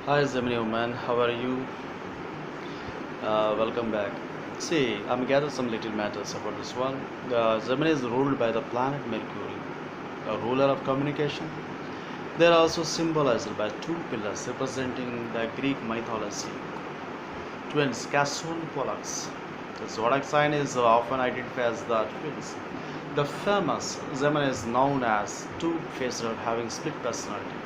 Hi Gemini woman, how are you? Welcome back. See, I'm gathered some little matters about this one. Gemini is ruled by the planet Mercury, a ruler of communication. They are also symbolized by two pillars representing the Greek mythology. Twins, Castor and Pollux. The zodiac sign is often identified as the twins. The famous Gemini is known as two-faced, having split personality.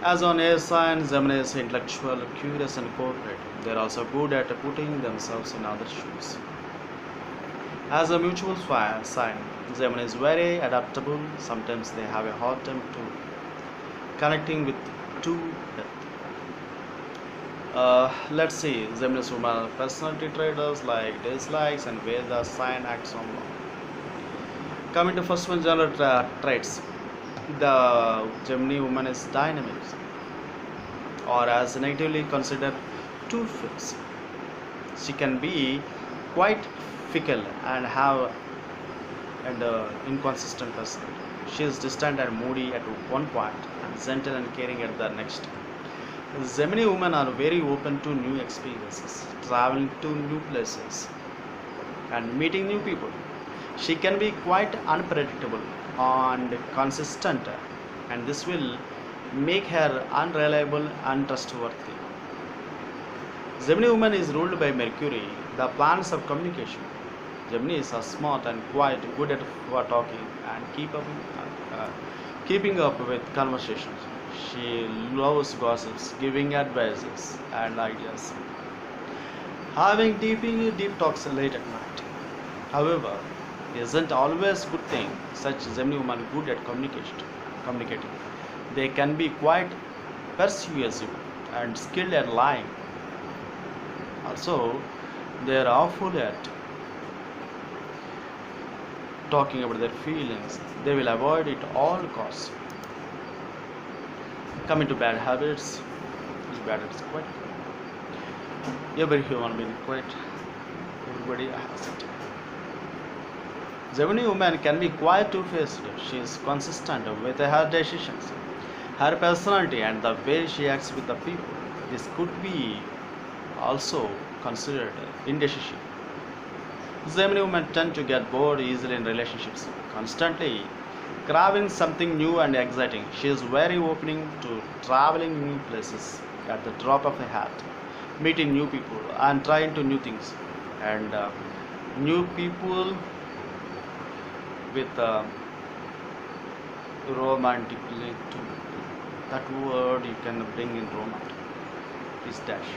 As on air sign, Gemini is intellectual, curious, and cooperative. They are also good at putting themselves in other shoes. As a mutual sign, Gemini is very adaptable. Sometimes they have a hard time to connecting with two depth. Let's see Gemini's woman personality traits like dislikes and where the sign acts on law. Coming to first one, general traits. The Gemini woman is dynamic, or as negatively considered two-faced. She can be quite fickle and have an inconsistent personality. She is distant and moody at one point and gentle and caring at the next. Gemini women are very open to new experiences, traveling to new places, and meeting new people. She can be quite unpredictable and consistent, and this will make her unreliable and trustworthy. Gemini woman is ruled by Mercury, the planets of communication. Geminis are smart and quite good at for talking and keeping up with conversations. She loves gossips, giving advices and ideas, having deep talks late at night. However, isn't always good thing. Such Gemini women good at communicating. They can be quite persuasive and skilled at lying. Also, they are awful at talking about their feelings. They will avoid it all costs. Coming to bad habits, these bad habits quite every human being quite everybody has it. Gemini woman can be quite two-faced. She is consistent with her decisions, her personality, and the way she acts with the people. This could be also considered indecision. Gemini women tend to get bored easily in relationships, constantly craving something new and exciting. She is very opening to traveling new places at the drop of a hat, meeting new people and trying to new things and new people with romantically too. That word you can bring in romantic is dash.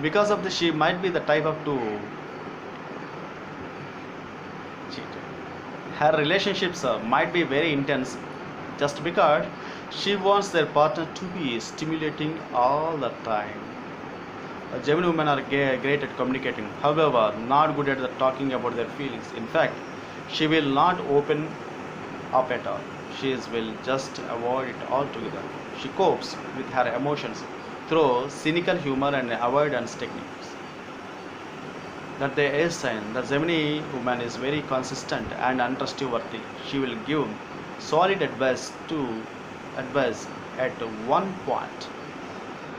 Because of this, she might be the type of to cheat. Her relationships might be very intense just because she wants their partner to be stimulating all the time. Gemini women are great at communicating, however, not good at the talking about their feelings. In fact, she will not open up at all. She will just avoid it altogether. She copes with her emotions through cynical humor and avoidance techniques. That the air sign, the Gemini woman is very consistent and untrustworthy. She will give solid advice at one point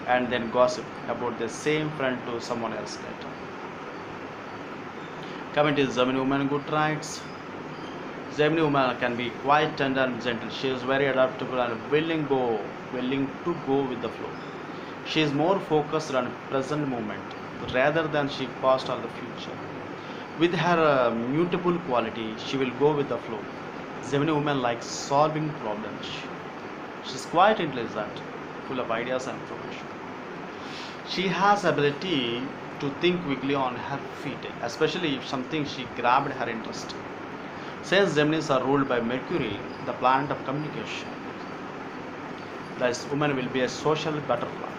and then gossip about the same friend to someone else later. Coming to Gemini woman good traits. Gemini woman can be quite tender and gentle. She is very adaptable and willing to go with the flow. She is more focused on present moment rather than she past or the future. With her mutable quality, she will go with the flow. Gemini woman likes solving problems. She is quite intelligent, full of ideas and profession. She has ability to think quickly on her feet, especially if something she grabbed her interest. Since Geminis are ruled by Mercury, the planet of communication, this woman will be a social butterfly.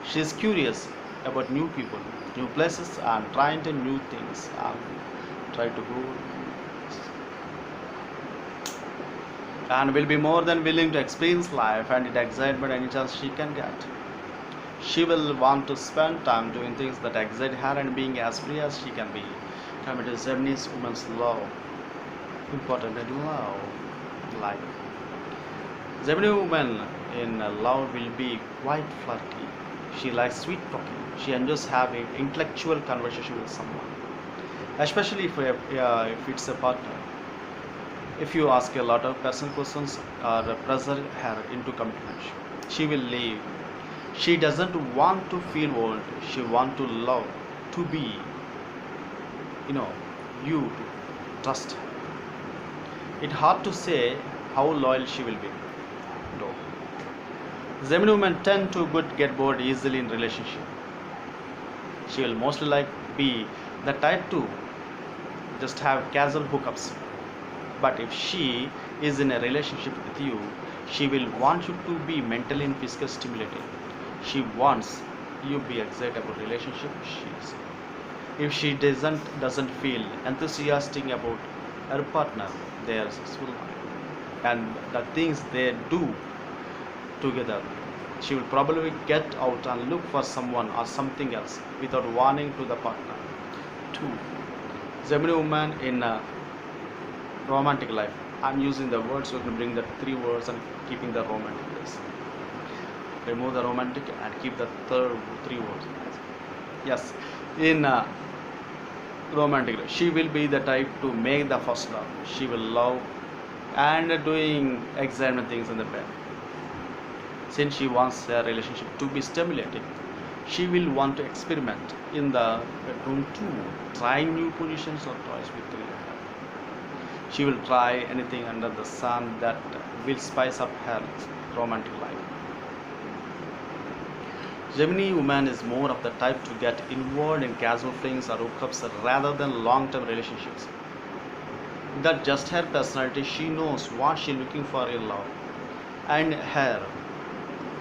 She is curious about new people, new places, and trying to new things. Try to go and will be more than willing to experience life and it excitement any chance she can get. She will want to spend time doing things that excite her and being as free as she can be. Coming to Geminis woman's love. Important in love life. Gemini woman in love will be quite flirty. She likes sweet talking. She enjoys having intellectual conversation with someone, especially if it's a partner. If you ask a lot of personal questions or pressure her into commitment, she will leave. She doesn't want to feel old. She wants to love, to be, you know, you to trust her. It's hard to say how loyal she will be, though. Gemini women tend to get bored easily in relationship. She will mostly like be the type to just have casual hookups. But if she is in a relationship with you, she will want you to be mentally and physically stimulated. She wants you be excited about relationship. If she doesn't feel enthusiastic about her partner, they are successful and the things they do together, she will probably get out and look for someone or something else without warning to the partner. 2. Gemini woman in a romantic life. I'm using the words so you can bring the 3 words and keeping the romantic place. Remove the romantic and keep the 3 words. Yes, in romantic life, she will be the type to make the first love. She will love and doing excitement things in the bed. Since she wants a relationship to be stimulating, she will want to experiment in the bedroom too, trying new positions or toys with her. She will try anything under the sun that will spice up her romantic life. Gemini woman is more of the type to get involved in casual flings or hookups rather than long-term relationships. That's just her personality. She knows what she's looking for in love, and her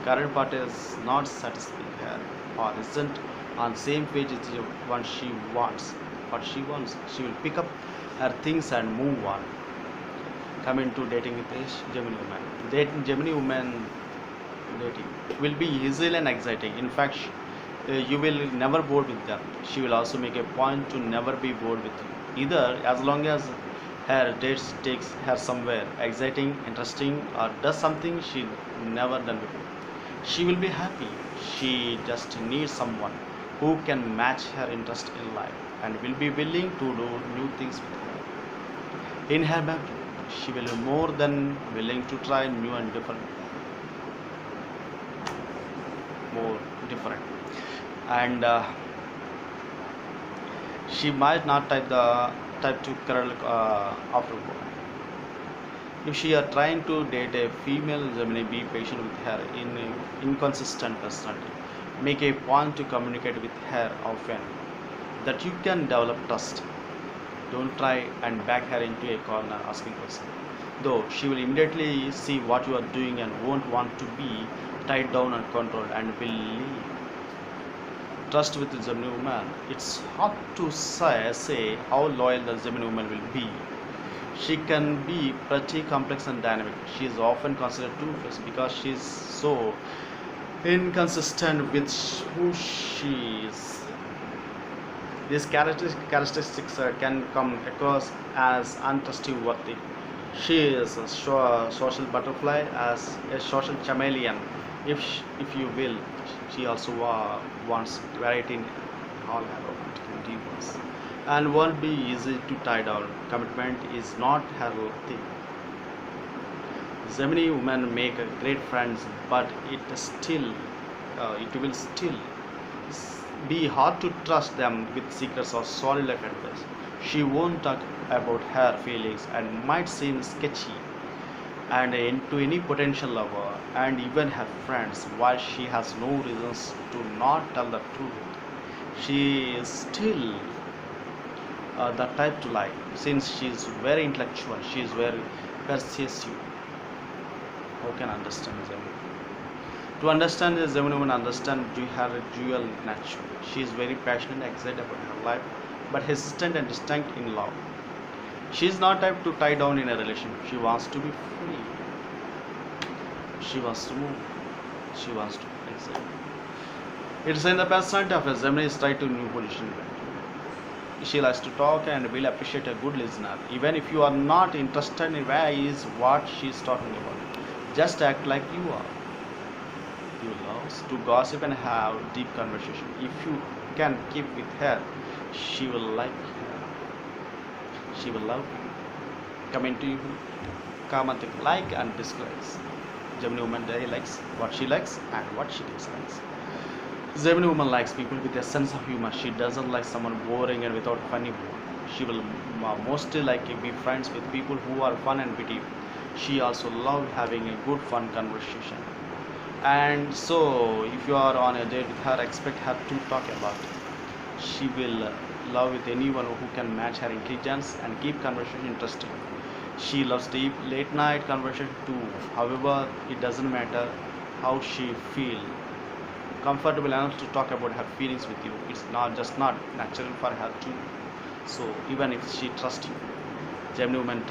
current partner is not satisfying her or isn't on same page as the one she wants. What she wants, she will pick up her things and move on. Coming to dating with a Gemini woman. Gemini woman dating will be easy and exciting. In fact, you will never bored with them. She will also make a point to never be bored with you either, as long as her dates takes her somewhere exciting, interesting, or does something she never done before. She will be happy. She just needs someone who can match her interest in life and will be willing to do new things with her. In her bedroom, she will be more than willing to try new and different. And she might not type to curl after work. If she are trying to date a female Gemini, be patient with her in inconsistent personality. Make a point to communicate with her often that you can develop trust. Don't try and back her into a corner asking questions. Though she will immediately see what you are doing and won't want to be tied down and controlled and will leave. Trust with the Gemini woman. It's hard to say how loyal the Gemini woman will be. She can be pretty complex and dynamic. She is often considered two-faced because she is so inconsistent with who she is. These characteristics can come across as untrustworthy. She is a social butterfly, as a social chameleon, if you will. She also wants variety in all her romantic endeavors and won't be easy to tie down. Commitment is not her thing. Gemini women make great friends, but it will still be hard to trust them with secrets or solid life advice. She won't talk about her feelings and might seem sketchy and to any potential lover and even her friends, while she has no reasons to not tell the truth. She is still the type to lie, since she is very intellectual. She is very persuasive. How can I understand Gemini? To understand the Gemini woman, understand her dual nature. She is very passionate and excited about her life, but hesitant and distinct in love. She is not type to tie down in a relationship. She wants to be free. She wants to move. She wants to excite. It's in the personality of a Gemini is tied to new position. She likes to talk and will appreciate a good listener, even if you are not interested in where is what she is talking about. Just act like you are. you loves to gossip and have deep conversation. If you can keep with her, she will like her. She will love you. Comment to you. Comment, like and dislikes. Gemini woman likes what she likes and what she dislikes. Gemini woman likes people with a sense of humor. She doesn't like someone boring and without funny bone. She will mostly like be friends with people who are fun and witty. She also loves having a good fun conversation. And so, if you are on a date with her, expect her to talk about it. She will love with anyone who can match her intelligence and keep conversation interesting. She loves deep late night conversation too. However, it doesn't matter how she feel comfortable enough to talk about her feelings with you. It's not natural for her to. So even if she trusts you, Gemini woman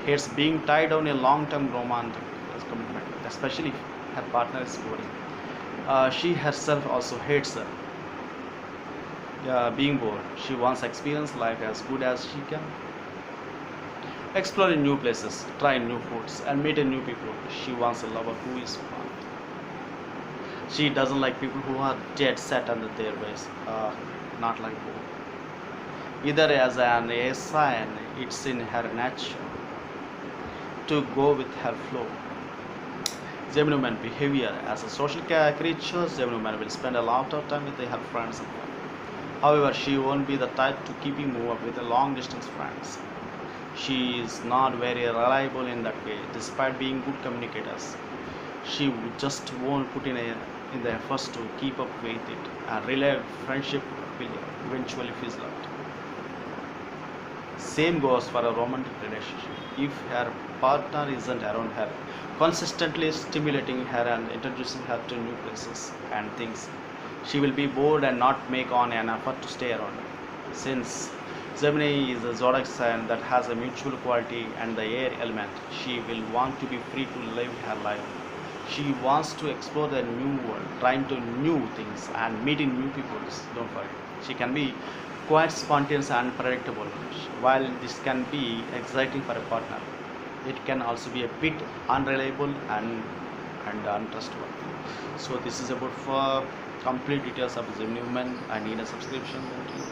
hates being tied down in a long-term romantic commitment, especially if her partner is boring. She herself also hates being bored. She wants experience life as good as she can. Explore in new places, try new foods, and meet new people. She wants a lover who is fun. She doesn't like people who are dead set under their ways, not like both. Either as an air sign, it's in her nature to go with her flow. Gemini woman behavior as a social creature, Gemini woman will spend a lot of time with her friends and family. However, she won't be the type to keep you move up with a long distance friends. She is not very reliable in that way, despite being good communicators. She just won't put in the efforts to keep up with it, and real friendship will eventually fizzle out. Same goes for a romantic relationship. If her partner isn't around her, consistently stimulating her and introducing her to new places and things, she will be bored and not make on an effort to stay around her. Since Gemini is a zodiac sign that has a mutual quality and the air element, she will want to be free to live her life. She wants to explore the new world, trying to new things and meeting new people. Don't forget, she can be quite spontaneous and unpredictable. While this can be exciting for a partner, it can also be a bit unreliable and untrustworthy. So this is about for complete details of Gemini woman. I need a subscription. Thank you.